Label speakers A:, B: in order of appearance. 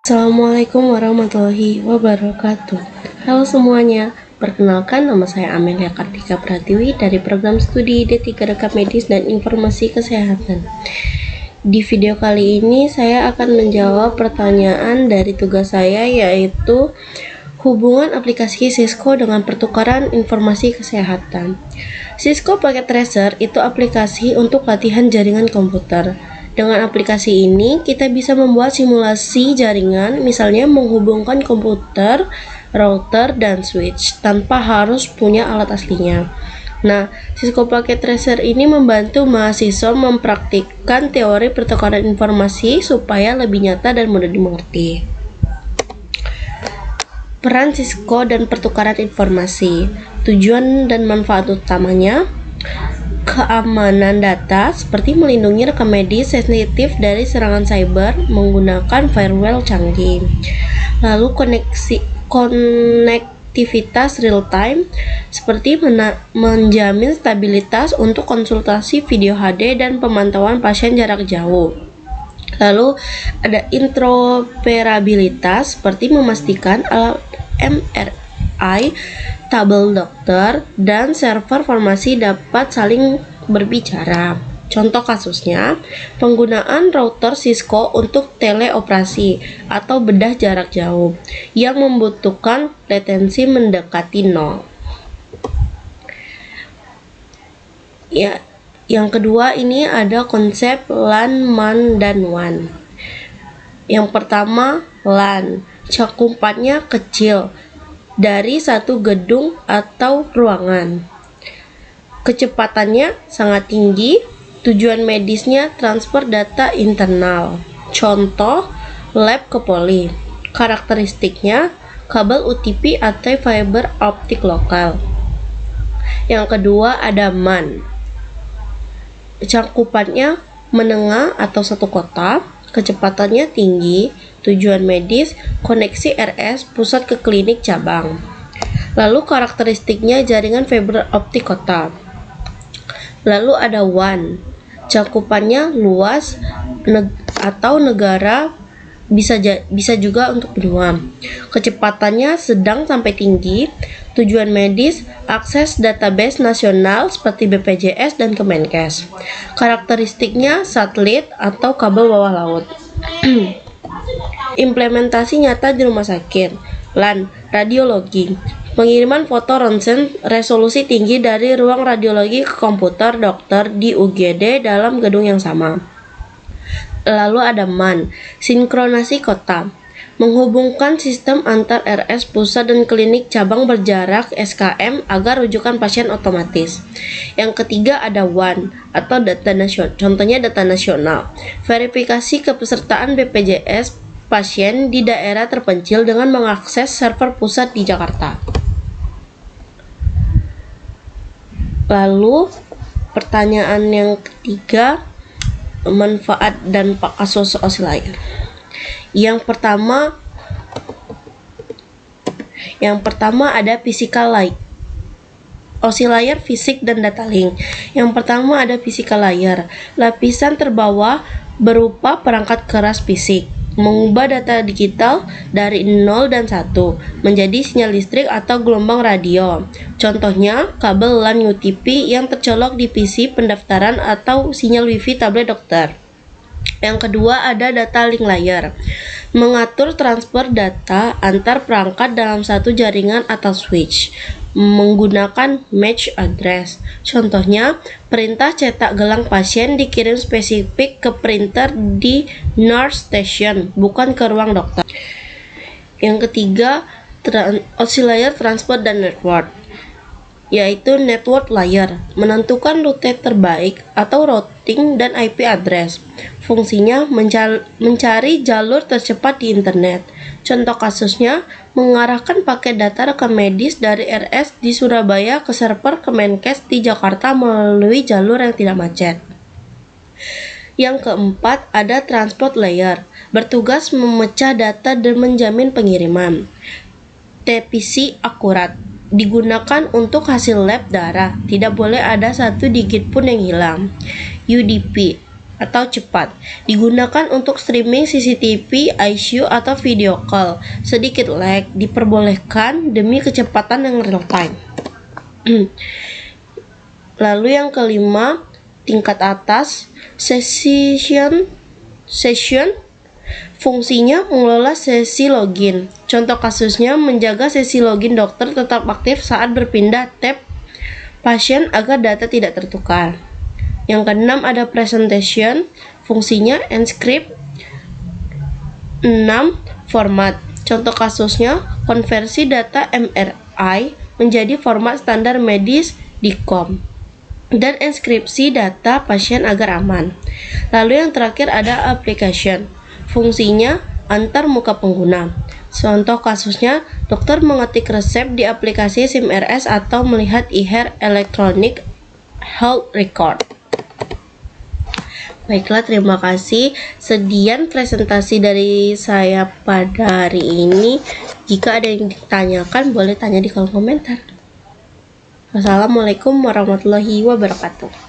A: Assalamualaikum warahmatullahi wabarakatuh. Halo semuanya, perkenalkan nama saya Amelia Kartika Pratiwi dari program studi D3 Rekap Medis dan Informasi Kesehatan. Di video kali ini saya akan menjawab pertanyaan dari tugas saya, yaitu hubungan aplikasi Cisco dengan pertukaran informasi kesehatan. Cisco Packet Tracer itu aplikasi untuk latihan jaringan komputer. Dengan aplikasi ini, kita bisa membuat simulasi jaringan, misalnya menghubungkan komputer, router, dan switch, tanpa harus punya alat aslinya. Nah, Cisco Packet Tracer ini membantu mahasiswa mempraktikkan teori pertukaran informasi supaya lebih nyata dan mudah dimengerti. Peran Cisco dan pertukaran informasi. Tujuan dan manfaat utamanya: keamanan data, seperti melindungi rekam medis sensitif dari serangan cyber menggunakan firewall canggih. Lalu konektivitas real time, seperti menjamin stabilitas untuk konsultasi video HD dan pemantauan pasien jarak jauh. Lalu ada interoperabilitas, seperti memastikan alat MRI, tabel dokter, dan server farmasi dapat saling berbicara. Contoh kasusnya, penggunaan router Cisco untuk teleoperasi atau bedah jarak jauh yang membutuhkan latensi mendekati 0. Ya, yang kedua ini ada konsep LAN, MAN, dan WAN. Yang pertama, LAN. Cakupannya kecil, dari satu gedung atau ruangan. Kecepatannya sangat tinggi. Tujuan medisnya transfer data internal. Contoh, lab ke poli. Karakteristiknya kabel UTP atau fiber optik lokal. Yang kedua ada MAN. Cakupannya menengah atau satu kota. Kecepatannya tinggi. Tujuan medis, koneksi RS pusat ke klinik cabang. Lalu karakteristiknya jaringan fiber optik kota. Lalu ada WAN. Cakupannya luas atau negara, bisa juga untuk benua. Kecepatannya sedang sampai tinggi. Tujuan medis, akses database nasional seperti BPJS dan Kemenkes. Karakteristiknya satelit atau kabel bawah laut. Implementasi nyata di rumah sakit. LAN, radiologi. Pengiriman foto ronsen resolusi tinggi dari ruang radiologi ke komputer dokter di UGD dalam gedung yang sama. Lalu ada MAN, sinkronasi kota. Menghubungkan sistem antar RS pusat dan klinik cabang berjarak SKM agar rujukan pasien otomatis. Yang ketiga ada WAN atau data nasional. Contohnya data nasional. Verifikasi kepesertaan BPJS pasien di daerah terpencil dengan mengakses server pusat di Jakarta. Lalu pertanyaan yang ketiga, manfaat dan kasus oscillator. Yang pertama ada physical layer, oscillator fisik dan data link. Yang pertama ada physical layer. Lapisan terbawah berupa perangkat keras fisik, mengubah data digital dari 0 dan 1 menjadi sinyal listrik atau gelombang radio. Contohnya, kabel LAN UTP yang tercolok di PC pendaftaran atau sinyal WiFi tablet dokter. Yang kedua ada data link layer, mengatur transfer data antar perangkat dalam satu jaringan atau switch menggunakan match address. Contohnya, perintah cetak gelang pasien dikirim spesifik ke printer di nurse station, bukan ke ruang dokter. Yang ketiga, oscillator transfer dan network, yaitu network layer, menentukan rute terbaik atau routing dan IP address. Fungsinya mencari jalur tercepat di internet. Contoh kasusnya, mengarahkan paket data rekam medis dari RS di Surabaya ke server Kemenkes di Jakarta melalui jalur yang tidak macet. Yang keempat ada transport layer, bertugas memecah data dan menjamin pengiriman. TPC akurat, digunakan untuk hasil lab darah, tidak boleh ada satu digit pun yang hilang. UDP atau cepat. Digunakan untuk streaming CCTV, ICU, atau video call. Sedikit lag diperbolehkan demi kecepatan yang real time. Lalu yang kelima, tingkat atas, session. Fungsinya mengelola sesi login. Contoh kasusnya menjaga sesi login dokter tetap aktif saat berpindah tab pasien agar data tidak tertukar. Yang keenam ada presentation. Fungsinya encrypt. 6. Format. Contoh kasusnya konversi data MRI menjadi format standar medis di COM dan enskripsi data pasien agar aman. Lalu yang terakhir ada application. Fungsinya antar muka pengguna. Contoh kasusnya dokter mengetik resep di aplikasi SIMRS atau melihat Electronic Health Record. Baiklah, terima kasih. Sekian presentasi dari saya pada hari ini. Jika ada yang ditanyakan, boleh tanya di kolom komentar. Wassalamualaikum warahmatullahi wabarakatuh.